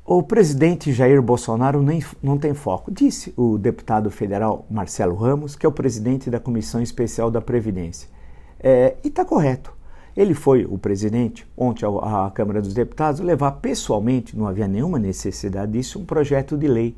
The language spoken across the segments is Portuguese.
O presidente Jair Bolsonaro não tem foco, disse o deputado federal Marcelo Ramos, que é o presidente da Comissão Especial da Previdência. E está correto. Ele foi, o presidente, ontem à Câmara dos Deputados, levar pessoalmente, não havia nenhuma necessidade disso, um projeto de lei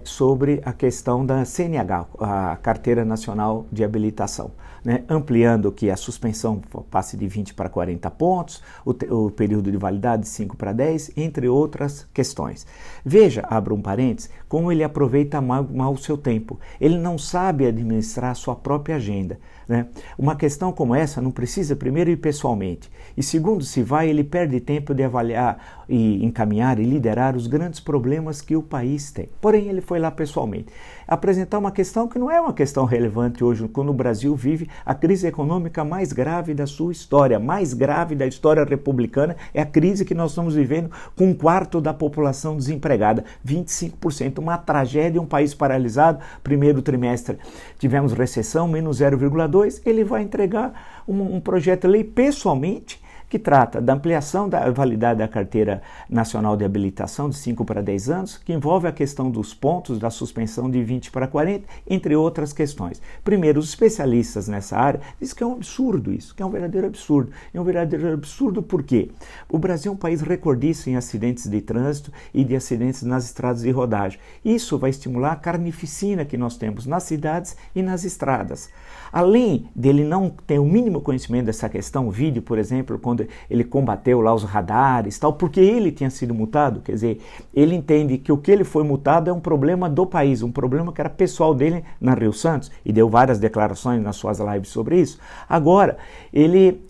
sobre a questão da CNH, a Carteira Nacional de Habilitação, né? Ampliando que a suspensão passe de 20 para 40 pontos, o período de validade de 5 para 10, entre outras questões. Veja, abro um parênteses, como ele aproveita mal o seu tempo. Ele não sabe administrar a sua própria agenda, né? Uma questão como essa não precisa primeiro ir pessoalmente, e segundo, se vai, ele perde tempo de avaliar e encaminhar e liderar os grandes problemas que o país tem. Porém, ele foi lá pessoalmente apresentar uma questão que não é uma questão relevante hoje, quando o Brasil vive a crise econômica mais grave da sua história, mais grave da história republicana, é a crise que nós estamos vivendo com 1/4 da população desempregada, 25%, uma tragédia, um país paralisado. Primeiro trimestre tivemos recessão, menos 0,2%, ele vai entregar um projeto de lei pessoalmente, que trata da ampliação da validade da Carteira Nacional de Habilitação de 5 para 10 anos, que envolve a questão dos pontos, da suspensão de 20 para 40, entre outras questões. Primeiro, os especialistas nessa área dizem que é um absurdo isso, que é um verdadeiro absurdo. É um verdadeiro absurdo porque o Brasil é um país recordista em acidentes de trânsito e de acidentes nas estradas de rodagem. Isso vai estimular a carnificina que nós temos nas cidades e nas estradas. Além dele não ter o mínimo conhecimento dessa questão, o vídeo, por exemplo, quando ele combateu lá os radares, tal, porque ele tinha sido multado, quer dizer, ele entende que o que ele foi multado é um problema do país, um problema que era pessoal dele na Rio Santos, e deu várias declarações nas suas lives sobre isso. Agora, ele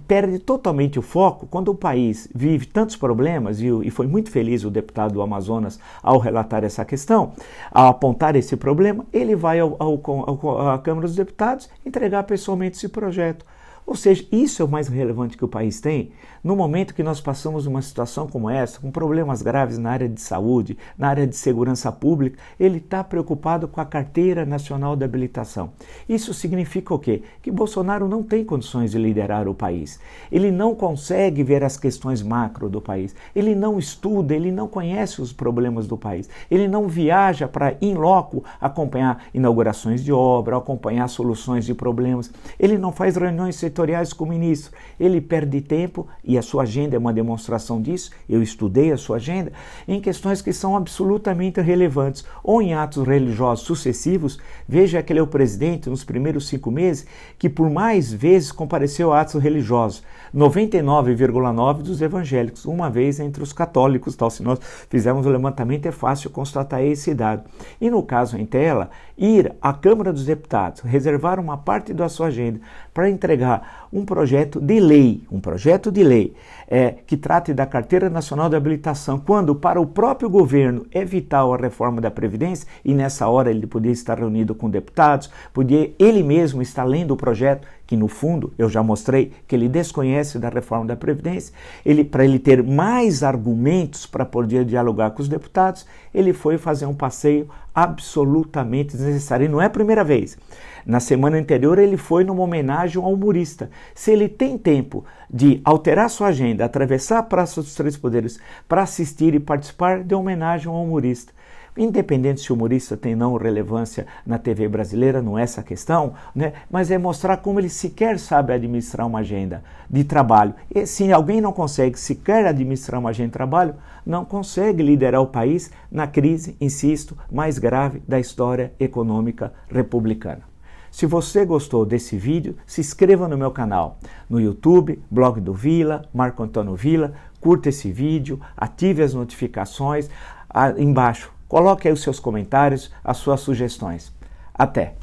perde totalmente o foco quando o país vive tantos problemas, e foi muito feliz o deputado do Amazonas ao relatar essa questão, ao apontar esse problema, ele vai à Câmara dos Deputados entregar pessoalmente esse projeto. Ou seja, isso é o mais relevante que o país tem. No momento que nós passamos uma situação como essa, com problemas graves na área de saúde, na área de segurança pública, ele está preocupado com a Carteira Nacional de Habilitação. Isso significa o quê? Que Bolsonaro não tem condições de liderar o país. Ele não consegue ver as questões macro do país. Ele não estuda, ele não conhece os problemas do país. Ele não viaja para, in loco, acompanhar inaugurações de obra, acompanhar soluções de problemas. Ele não faz reuniões setoriais com o ministro. Ele perde tempo, e a sua agenda é uma demonstração disso, eu estudei a sua agenda, em questões que são absolutamente relevantes, ou em atos religiosos sucessivos. Veja que ele é o presidente, nos primeiros 5 meses, que por mais vezes compareceu a atos religiosos, 99,9% dos evangélicos, uma vez entre os católicos, tal. Se nós fizermos o levantamento, é fácil constatar esse dado. E no caso em tela, ir à Câmara dos Deputados, reservar uma parte da sua agenda para entregar um projeto de lei, que trate da Carteira Nacional de Habilitação, quando para o próprio governo é vital a reforma da Previdência, e nessa hora ele podia estar reunido com deputados, podia ele mesmo estar lendo o projeto, que no fundo eu já mostrei que ele desconhece da reforma da Previdência, para ele ter mais argumentos para poder dialogar com os deputados, ele foi fazer um passeio absolutamente desnecessário. E não é a primeira vez. Na semana anterior ele foi numa homenagem ao humorista. Se ele tem tempo de alterar sua agenda, atravessar a Praça dos Três Poderes para assistir e participar de homenagem ao humorista, independente se o humorista tem não relevância na TV brasileira, não é essa a questão, né? Mas é mostrar como ele sequer sabe administrar uma agenda de trabalho. E se alguém não consegue sequer administrar uma agenda de trabalho, não consegue liderar o país na crise, insisto, mais grave da história econômica republicana. Se você gostou desse vídeo, se inscreva no meu canal, no YouTube, Blog do Vila, Marco Antônio Vila, curta esse vídeo, ative as notificações, embaixo. Coloque aí os seus comentários, as suas sugestões. Até!